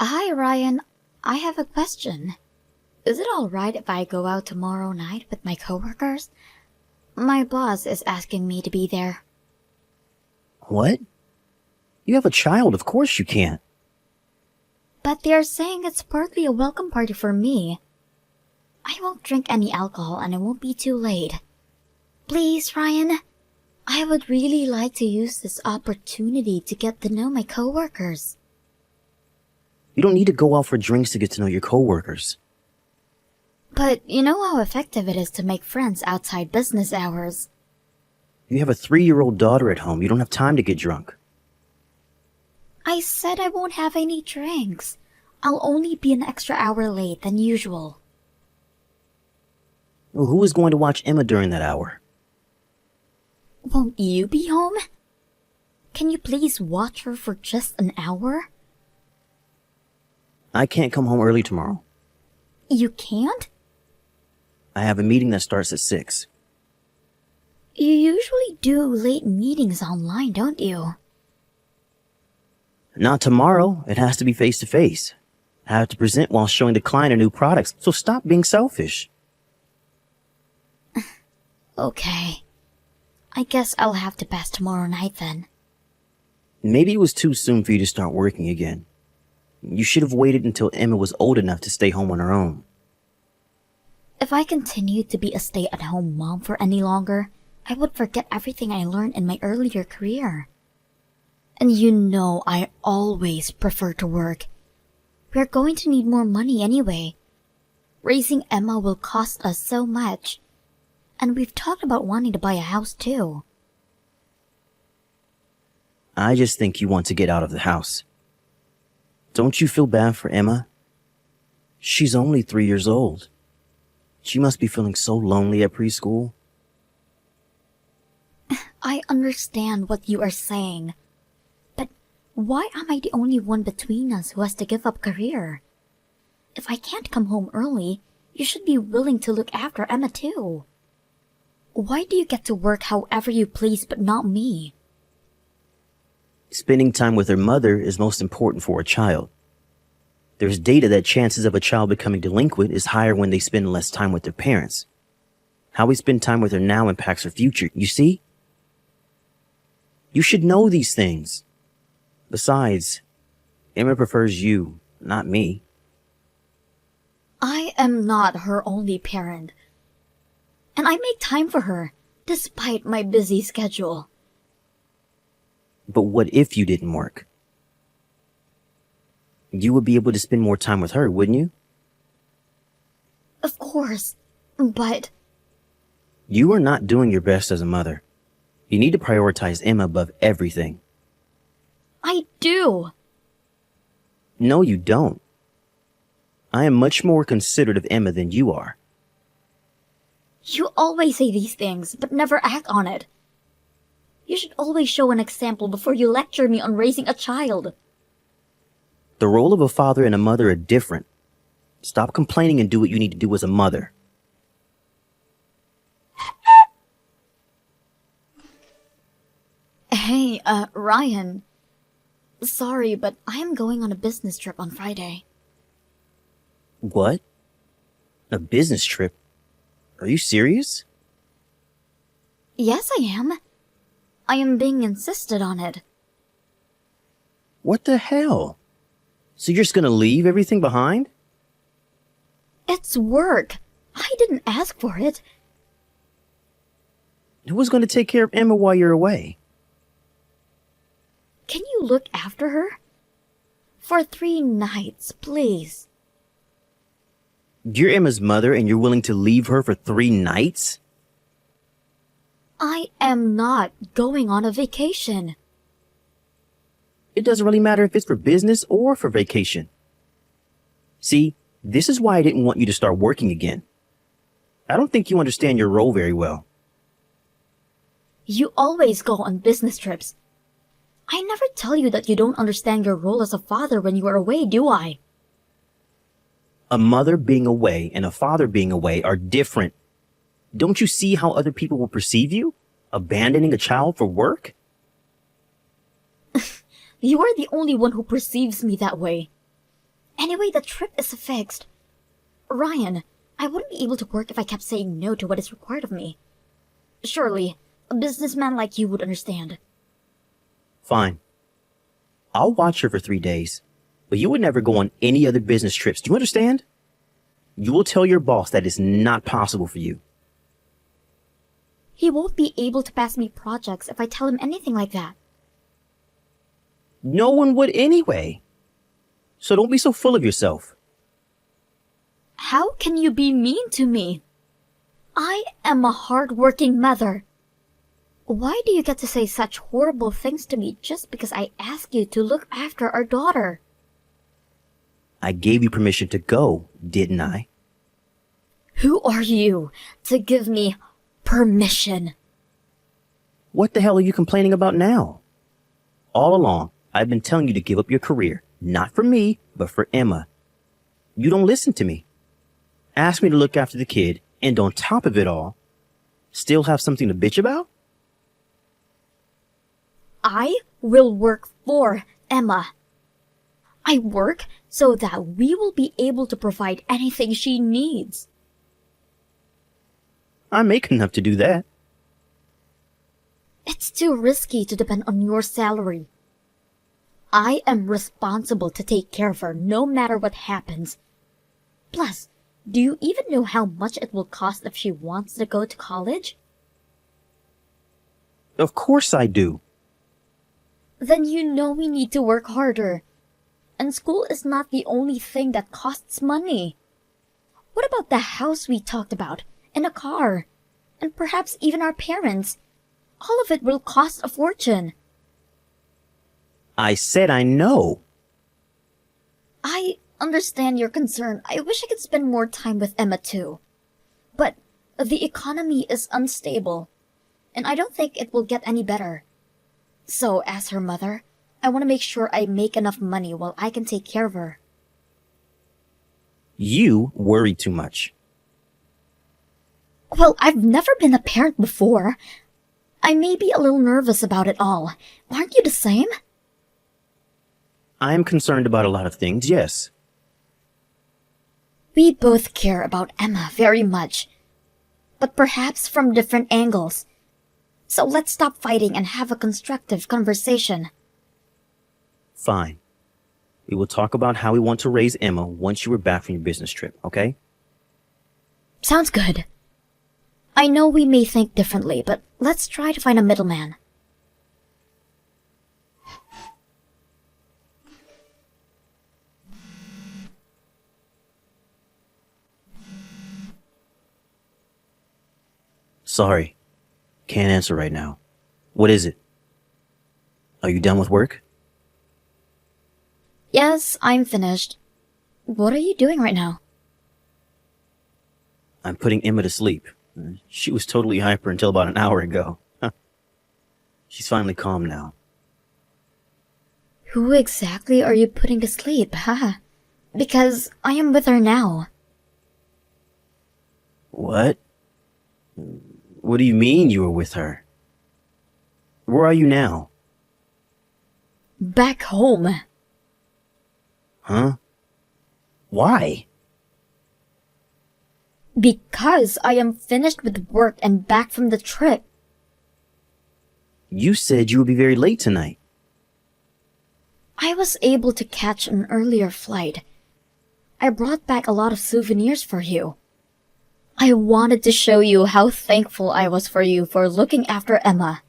Hi, Ryan. I have a question. Is it alright if I go out tomorrow night with my coworkers? My boss is asking me to be there. What? You have a child, of course you can't. But they're saying it's partly a welcome party for me. I won't drink any alcohol and it won't be too late. Please, Ryan. I would really like to use this opportunity to get to know my coworkers. You don't need to go out for drinks to get to know your coworkers. But you know how effective it is to make friends outside business hours. You have a 3-year-old daughter at home. You don't have time to get drunk. I said I won't have any drinks. I'll only be an extra hour late than usual. Well, who is going to watch Emma during that hour? Won't you be home? Can you please watch her for just an hour? I can't come home early tomorrow. You can't? I have a meeting that starts at 6. You usually do late meetings online, don't you? Not tomorrow. It has to be face-to-face. I have to present while showing the client a new product, so stop being selfish. Okay. I guess I'll have to pass tomorrow night then. Maybe it was too soon for you to start working again. You should have waited until Emma was old enough to stay home on her own. If I continued to be a stay-at-home mom for any longer, I would forget everything I learned in my earlier career. And you know I always prefer to work. We're going to need more money anyway. Raising Emma will cost us so much. And we've talked about wanting to buy a house too. I just think you want to get out of the house. Don't you feel bad for Emma? She's only 3 years old. She must be feeling so lonely at preschool. I understand what you are saying. But why am I the only one between us who has to give up career? If I can't come home early, you should be willing to look after Emma too. Why do you get to work however you please but not me? Spending time with her mother is most important for a child. There's data that chances of a child becoming delinquent is higher when they spend less time with their parents. How we spend time with her now impacts her future, you see? You should know these things. Besides, Emma prefers you, not me. I am not her only parent. And I make time for her, despite my busy schedule. But what if you didn't work? You would be able to spend more time with her, wouldn't you? Of course, but... You are not doing your best as a mother. You need to prioritize Emma above everything. I do. No, you don't. I am much more considerate of Emma than you are. You always say these things, but never act on it. You should always show an example before you lecture me on raising a child. The role of a father and a mother are different. Stop complaining and do what you need to do as a mother. Hey, Ryan. Sorry, but I am going on a business trip on Friday. What? A business trip? Are you serious? Yes, I am. I am being insisted on it. What the hell? So you're just gonna leave everything behind? It's work. I didn't ask for it. Who's gonna take care of Emma while you're away? Can you look after her? For 3 nights, please. You're Emma's mother and you're willing to leave her for 3 nights? I am not going on a vacation. It doesn't really matter if it's for business or for vacation. See, this is why I didn't want you to start working again. I don't think you understand your role very well. You always go on business trips. I never tell you that you don't understand your role as a father when you are away, do I? A mother being away and a father being away are different. Don't you see how other people will perceive you? Abandoning a child for work? You are the only one who perceives me that way. Anyway, the trip is fixed. Ryan, I wouldn't be able to work if I kept saying no to what is required of me. Surely, a businessman like you would understand. Fine. I'll watch her for 3 days, but you would never go on any other business trips. Do you understand? You will tell your boss that it's not possible for you. He won't be able to pass me projects if I tell him anything like that. No one would anyway. So don't be so full of yourself. How can you be mean to me? I am a hard-working mother. Why do you get to say such horrible things to me just because I ask you to look after our daughter? I gave you permission to go, didn't I? Who are you to give me permission? What the hell are you complaining about now? All along, I've been telling you to give up your career, not for me, but for Emma. You don't listen to me. Ask me to look after the kid, and on top of it all, still have something to bitch about? I will work for Emma. I work so that we will be able to provide anything she needs. I make enough to do that. It's too risky to depend on your salary. I am responsible to take care of her no matter what happens. Plus, do you even know how much it will cost if she wants to go to college? Of course I do. Then you know we need to work harder. And school is not the only thing that costs money. What about the house we talked about, and a car, and perhaps even our parents? All of it will cost a fortune. I said I know. I understand your concern. I wish I could spend more time with Emma too. But the economy is unstable, and I don't think it will get any better. So, as her mother, I want to make sure I make enough money while I can take care of her. You worry too much. Well, I've never been a parent before. I may be a little nervous about it all. Aren't you the same? I am concerned about a lot of things, yes. We both care about Emma very much, but perhaps from different angles. So let's stop fighting and have a constructive conversation. Fine. We will talk about how we want to raise Emma once you are back from your business trip, okay? Sounds good. I know we may think differently, but let's try to find a middleman. Sorry. Can't answer right now. What is it? Are you done with work? Yes, I'm finished. What are you doing right now? I'm putting Emma to sleep. She was totally hyper until about an hour ago. She's finally calm now. Who exactly are you putting to sleep, huh? Because I am with her now. What? What do you mean you were with her? Where are you now? Back home. Huh? Why? Because I am finished with work and back from the trip. You said you would be very late tonight. I was able to catch an earlier flight. I brought back a lot of souvenirs for you. I wanted to show you how thankful I was for you for looking after Emma.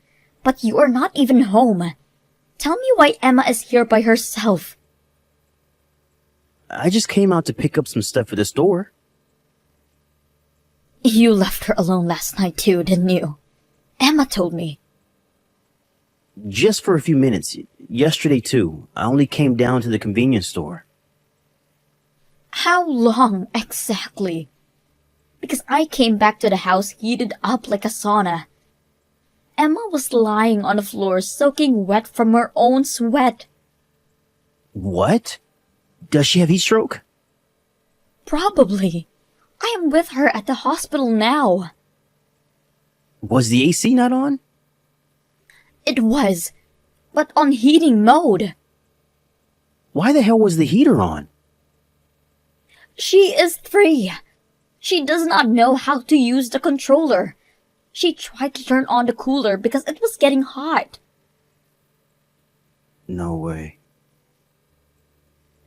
But you are not even home. Tell me why Emma is here by herself. I just came out to pick up some stuff for the store. You left her alone last night too, didn't you? Emma told me. Just for a few minutes. Yesterday too. I only came down to the convenience store. How long exactly? Because I came back to the house heated up like a sauna. Emma was lying on the floor soaking wet from her own sweat. What? Does she have heat stroke? Probably. I am with her at the hospital now. Was the AC not on? It was, but on heating mode. Why the hell was the heater on? She is 3. She does not know how to use the controller. She tried to turn on the cooler because it was getting hot. No way.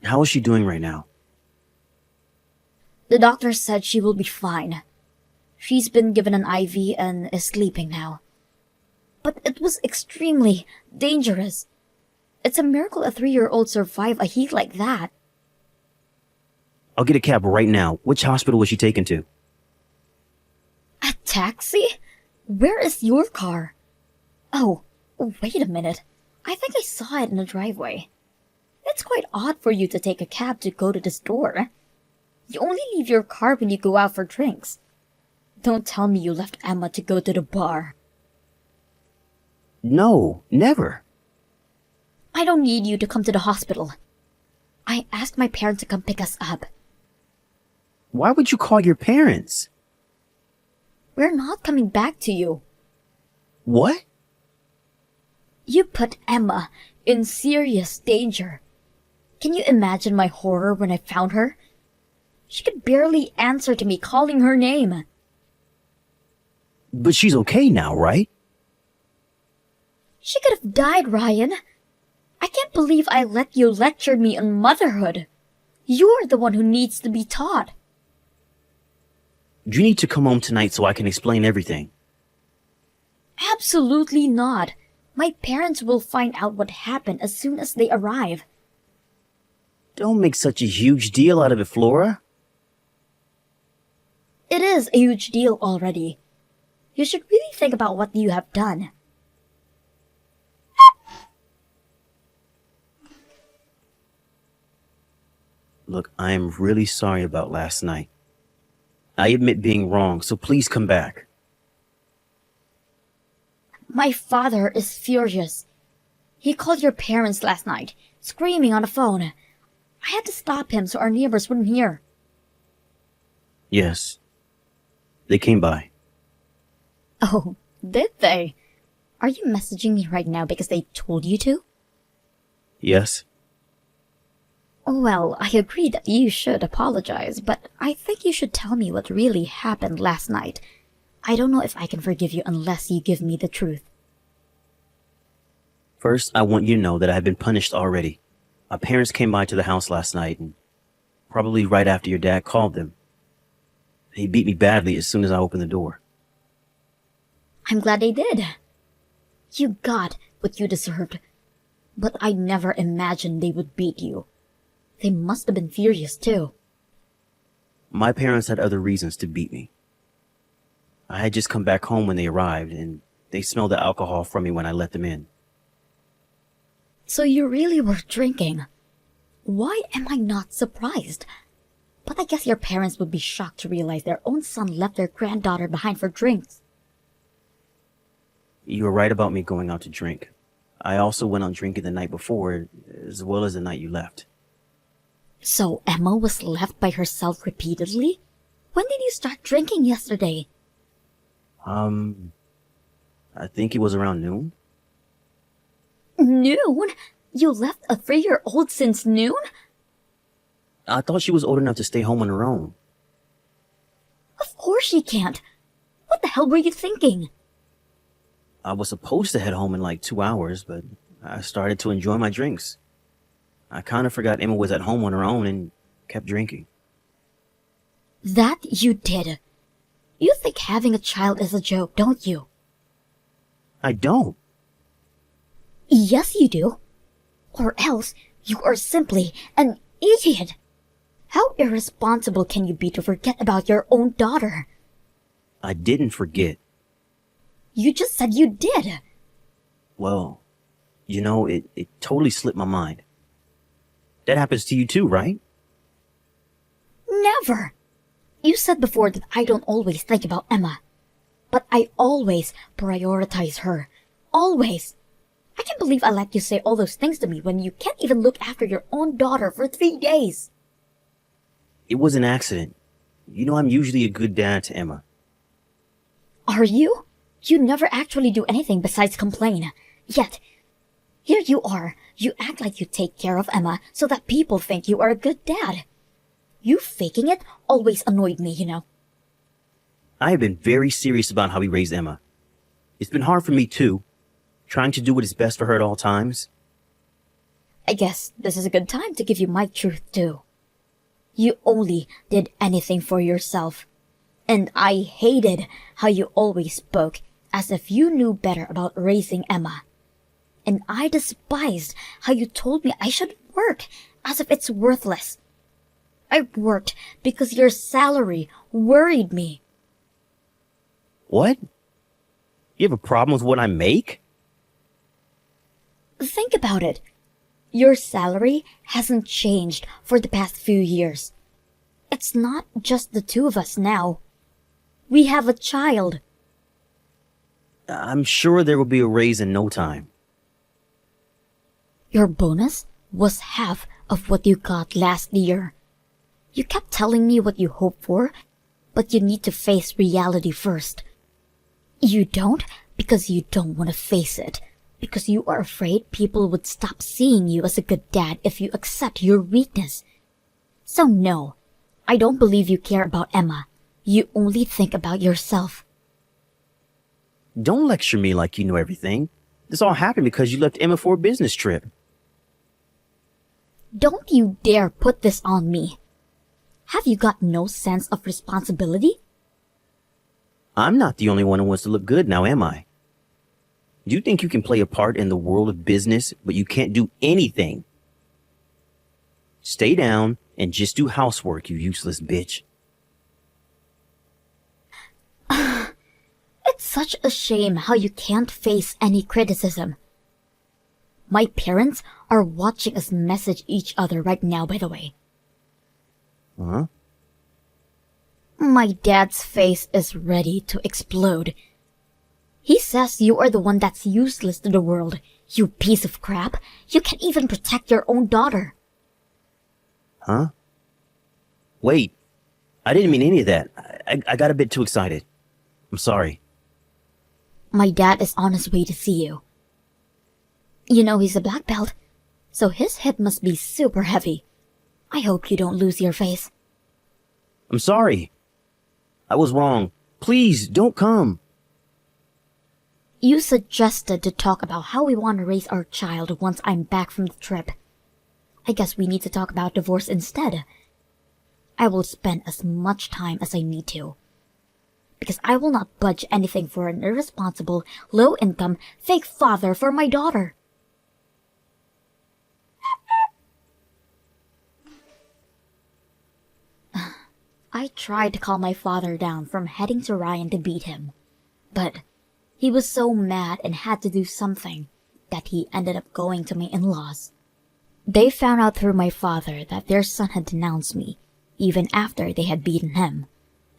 How is she doing right now? The doctor said she will be fine. She's been given an IV and is sleeping now. But it was extremely dangerous. It's a miracle a 3-year-old survived a heat like that. I'll get a cab right now. Which hospital was she taken to? A taxi? Where is your car? Oh, wait a minute. I think I saw it in the driveway. It's quite odd for you to take a cab to go to the store. You only leave your car when you go out for drinks. Don't tell me you left Emma to go to the bar. No, never. I don't need you to come to the hospital. I asked my parents to come pick us up. Why would you call your parents? We're not coming back to you. What? You put Emma in serious danger. Can you imagine my horror when I found her? She could barely answer to me calling her name. But she's okay now, right? She could have died, Ryan. I can't believe I let you lecture me on motherhood. You're the one who needs to be taught. You need to come home tonight so I can explain everything. Absolutely not. My parents will find out what happened as soon as they arrive. Don't make such a huge deal out of it, Flora. It is a huge deal already. You should really think about what you have done. Look, I am really sorry about last night. I admit being wrong, so please come back. My father is furious. He called your parents last night, screaming on the phone. I had to stop him so our neighbors wouldn't hear. Yes. They came by. Oh, did they? Are you messaging me right now because they told you to? Yes. Well, I agree that you should apologize, but I think you should tell me what really happened last night. I don't know if I can forgive you unless you give me the truth. First, I want you to know that I have been punished already. My parents came by to the house last night, and probably right after your dad called them. They beat me badly as soon as I opened the door. I'm glad they did. You got what you deserved. But I never imagined they would beat you. They must have been furious too. My parents had other reasons to beat me. I had just come back home when they arrived, and they smelled the alcohol from me when I let them in. So you really were drinking. Why am I not surprised? But I guess your parents would be shocked to realize their own son left their granddaughter behind for drinks. You were right about me going out to drink. I also went on drinking the night before, as well as the night you left. So Emma was left by herself repeatedly? When did you start drinking yesterday? I think it was around noon. Noon? You left a 3-year-old since noon? I thought she was old enough to stay home on her own. Of course she can't. What the hell were you thinking? I was supposed to head home in like 2 hours, but I started to enjoy my drinks. I kind of forgot Emma was at home on her own and kept drinking. That you did. You think having a child is a joke, don't you? I don't. Yes, you do. Or else you are simply an idiot. How irresponsible can you be to forget about your own daughter? I didn't forget. You just said you did. Well, it totally slipped my mind. That happens to you too, right? Never. You said before that I don't always think about Emma. But I always prioritize her. Always. I can't believe I let you say all those things to me when you can't even look after your own daughter for 3 days. It was an accident. You know I'm usually a good dad to Emma. Are you? You never actually do anything besides complain. Yet, here you are. You act like you take care of Emma so that people think you are a good dad. You faking it always annoyed me, you know. I have been very serious about how we raise Emma. It's been hard for me too, trying to do what is best for her at all times. I guess this is a good time to give you my truth too. You only did anything for yourself. And I hated how you always spoke as if you knew better about raising Emma. And I despised how you told me I should work as if it's worthless. I worked because your salary worried me. What? You have a problem with what I make? Think about it. Your salary hasn't changed for the past few years. It's not just the two of us now. We have a child. I'm sure there will be a raise in no time. Your bonus was half of what you got last year. You kept telling me what you hope for, but you need to face reality first. You don't because you don't want to face it, because you are afraid people would stop seeing you as a good dad if you accept your weakness. So no, I don't believe you care about Emma. You only think about yourself. Don't lecture me like you know everything. This all happened because you left Emma for a business trip. Don't you dare put this on me. Have you got no sense of responsibility? I'm not the only one who wants to look good now, am I? Do you think you can play a part in the world of business, but you can't do anything? Stay down and just do housework, you useless bitch. It's such a shame how you can't face any criticism. My parents are watching us message each other right now, by the way. Huh? My dad's face is ready to explode. He says you are the one that's useless to the world. You piece of crap. You can't even protect your own daughter. Huh? Wait, I didn't mean any of that. I got a bit too excited. I'm sorry. My dad is on his way to see you. You know he's a black belt, so his hit must be super heavy. I hope you don't lose your face. I'm sorry. I was wrong. Please, don't come. You suggested to talk about how we want to raise our child once I'm back from the trip. I guess we need to talk about divorce instead. I will spend as much time as I need to. Because I will not budge anything for an irresponsible, low-income, fake father for my daughter. I tried to calm my father down from heading to Ryan to beat him, but he was so mad and had to do something that he ended up going to my in-laws. They found out through my father that their son had denounced me, even after they had beaten him,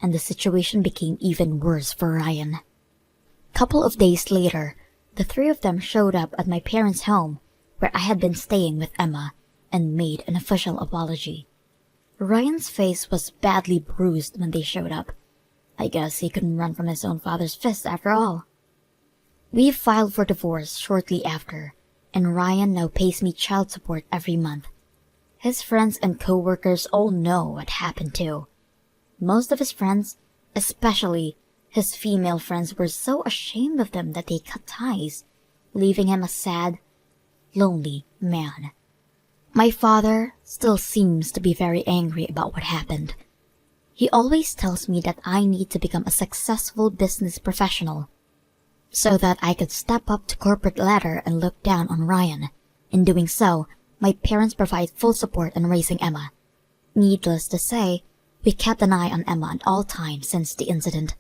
and the situation became even worse for Ryan. Couple of days later, the three of them showed up at my parents' home, where I had been staying with Emma, and made an official apology. Ryan's face was badly bruised when they showed up. I guess he couldn't run from his own father's fist after all. We filed for divorce shortly after, and Ryan now pays me child support every month. His friends and co-workers all know what happened too. Most of his friends, especially his female friends, were so ashamed of them that they cut ties, leaving him a sad, lonely man. My father still seems to be very angry about what happened. He always tells me that I need to become a successful business professional, so that I could step up to corporate ladder and look down on Ryan. In doing so, my parents provide full support in raising Emma. Needless to say, we kept an eye on Emma at all times since the incident.